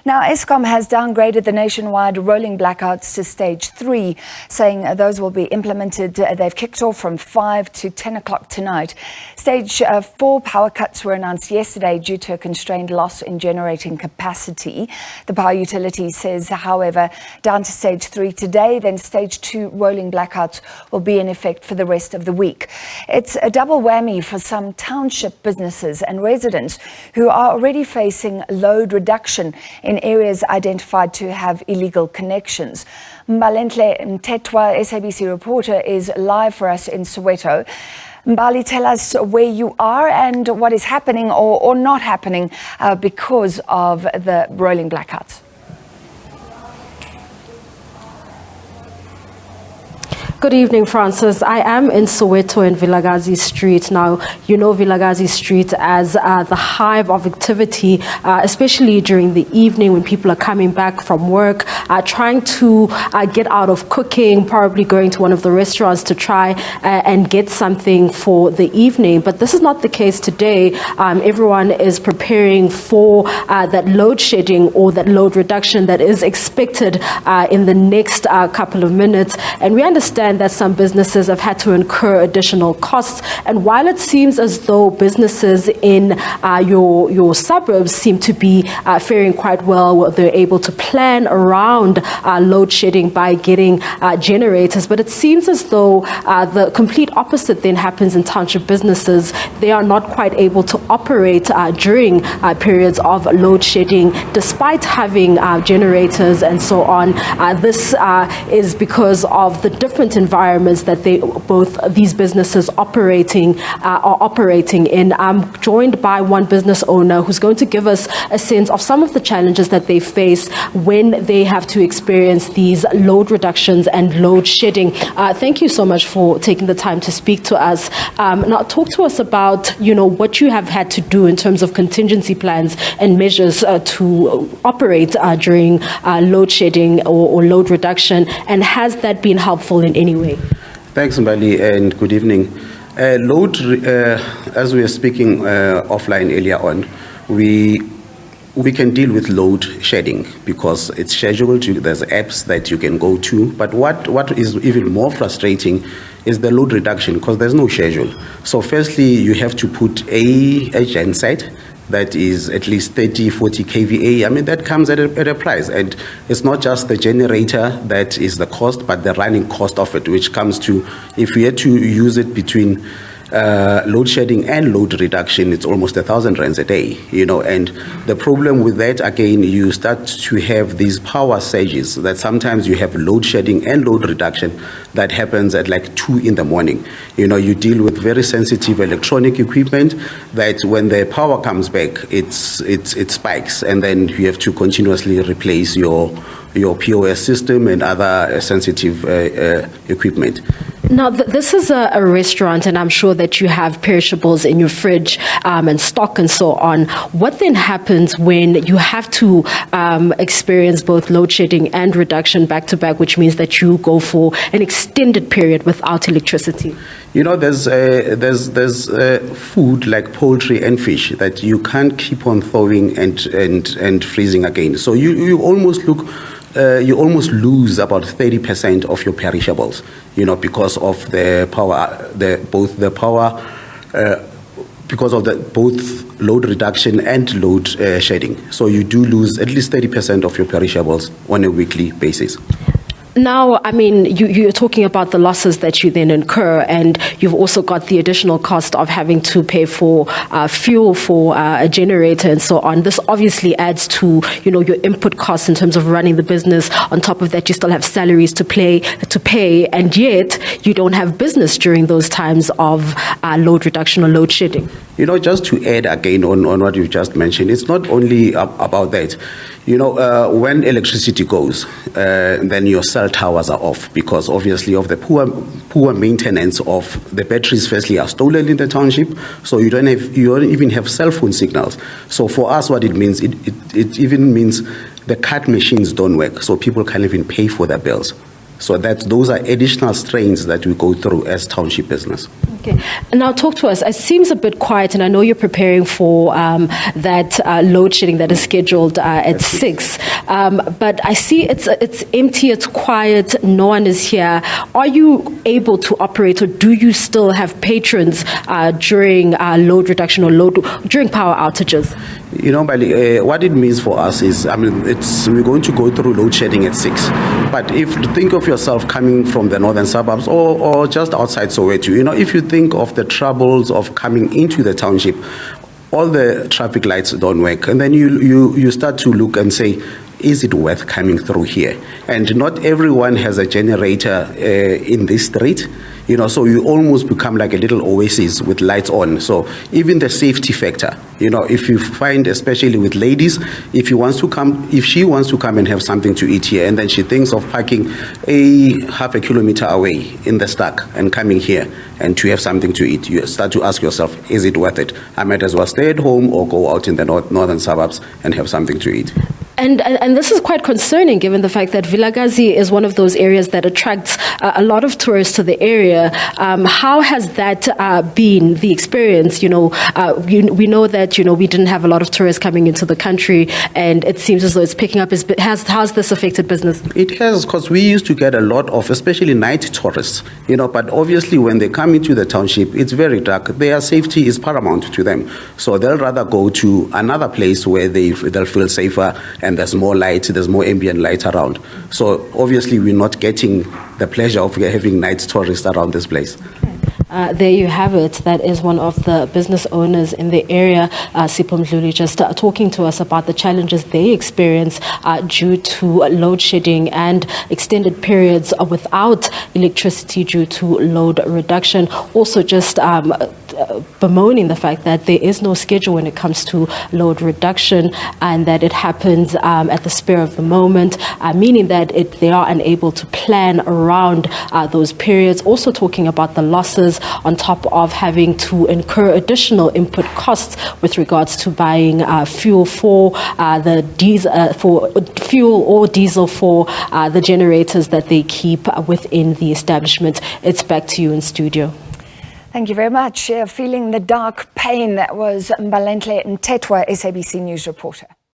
Now, Eskom has downgraded the nationwide rolling blackouts to stage 3, saying those will be implemented. They've kicked off from 5 to 10 o'clock tonight. Stage 4 power cuts were announced yesterday due to a constrained loss in generating capacity. The power utility says, however, down to stage 3 today, then stage 2 rolling blackouts will be in effect for the rest of the week. It's a double whammy for some township businesses and residents who are already facing load reduction in areas identified to have illegal connections. Mbalenhle Mthethwa, SABC Reporter, is live for us in Soweto. Mbali, tell us where you are and what is happening or not happening because of the rolling blackouts. Good evening, Francis. I am in Soweto in Vilakazi Street. Now, you know Vilakazi Street as the hive of activity, especially during the evening when people are coming back from work, trying to get out of cooking, probably going to one of the restaurants to try and get something for the evening. But this is not the case today. Everyone is preparing for that load shedding or that load reduction that is expected in the next couple of minutes. And we understand that some businesses have had to incur additional costs. And while it seems as though businesses in your suburbs seem to be faring quite well, they're able to plan around load shedding by getting generators. But it seems as though the complete opposite then happens in township businesses. They are not quite able to operate during periods of load shedding, despite having generators and so on. This is because of the different environments that both these businesses are operating in. I'm joined by one business owner who's going to give us a sense of some of the challenges that they face when they have to experience these load reductions and load shedding. Thank you so much for taking the time to speak to us. Now, talk to us about what you have had to do in terms of contingency plans and measures to operate during load shedding or load reduction, and has that been helpful in any way? Thanks, Mbali, and good evening. As we were speaking offline earlier on, we can deal with load shedding because it's scheduled. There's apps that you can go to. But what is even more frustrating is the load reduction, because there's no schedule. So firstly, you have to put a genset that is at least 30, 40 kVA. I mean, that comes at a price. And it's not just the generator that is the cost, but the running cost of it, which comes to, if we had to use it between load shedding and load reduction, it's almost 1,000 rands a day, and the problem with that, again, you start to have these power surges that sometimes you have load shedding and load reduction that happens at like 2 in the morning. You deal with very sensitive electronic equipment that when the power comes back, it spikes, and then you have to continuously replace your POS system and other sensitive equipment. Now, this is a restaurant, and I'm sure that you have perishables in your fridge and stock and so on. What then happens when you have to experience both load shedding and reduction back to back, which means that you go for an extended period without electricity? There's food like poultry and fish that you can't keep on thawing and freezing again. So you almost lose about 30% of your perishables, because of the power, because of both load reduction and load shedding. So you do lose at least 30% of your perishables on a weekly basis. Now, I mean, you're talking about the losses that you then incur, and you've also got the additional cost of having to pay for fuel for a generator and so on. This obviously adds to, your input costs in terms of running the business. On top of that, you still have salaries to pay, and yet you don't have business during those times of load reduction or load shedding. Just to add again on what you've just mentioned, it's not only about that. When electricity goes, then your cell towers are off because obviously of the poor maintenance of the batteries. Firstly, are stolen in the township, so you don't even have cell phone signals. So for us, what it means, it even means the card machines don't work, so people can't even pay for their bills. So those are additional strains that we go through as township business. Okay. Now talk to us. It seems a bit quiet, and I know you're preparing for that load shedding that is scheduled at 6. But I see it's empty, it's quiet, no one is here. Are you able to operate, or do you still have patrons during load reduction or during power outages? You know, what it means for us is, we're going to go through load shedding at 6. But if you think of yourself coming from the northern suburbs or just outside Soweto, you know, if you think of the troubles of coming into the township, all the traffic lights don't work. And then you start to look and say, is it worth coming through here? And not everyone has a generator in this street. You know, so you almost become like a little oasis with lights on. So even the safety factor, you know, if you find, especially with ladies, if she wants to come and have something to eat here, and then she thinks of parking half a kilometer away in the stack and coming here and to have something to eat, you start to ask yourself, is it worth it? I might as well stay at home or go out in the northern suburbs and have something to eat. And this is quite concerning, given the fact that Vilakazi is one of those areas that attracts a lot of tourists to the area. How has that been the experience? You know, we know that, you know, we didn't have a lot of tourists coming into the country, and it seems as though it's picking up. How's this affected business? It has, because we used to get a lot of, especially night tourists, you know, but obviously when they come into the township, it's very dark. Their safety is paramount to them. So they'll rather go to another place where they'll feel safer, and there's more light, there's more ambient light around. So obviously we're not getting the pleasure of having night tourists around this place. There you have it. That is one of the business owners in the area, Sipho Mdluli, just talking to us about the challenges they experience due to load shedding and extended periods without electricity due to load reduction. Also just bemoaning the fact that there is no schedule when it comes to load reduction, and that it happens at the spur of the moment, meaning that they are unable to plan around those periods. Also talking about the losses on top of having to incur additional input costs with regards to buying fuel for the fuel or diesel for the generators that they keep within the establishment. It's back to you in studio. Thank you very much. Feeling the dark pain, that was Mbalenhle Mthethwa, SABC News reporter.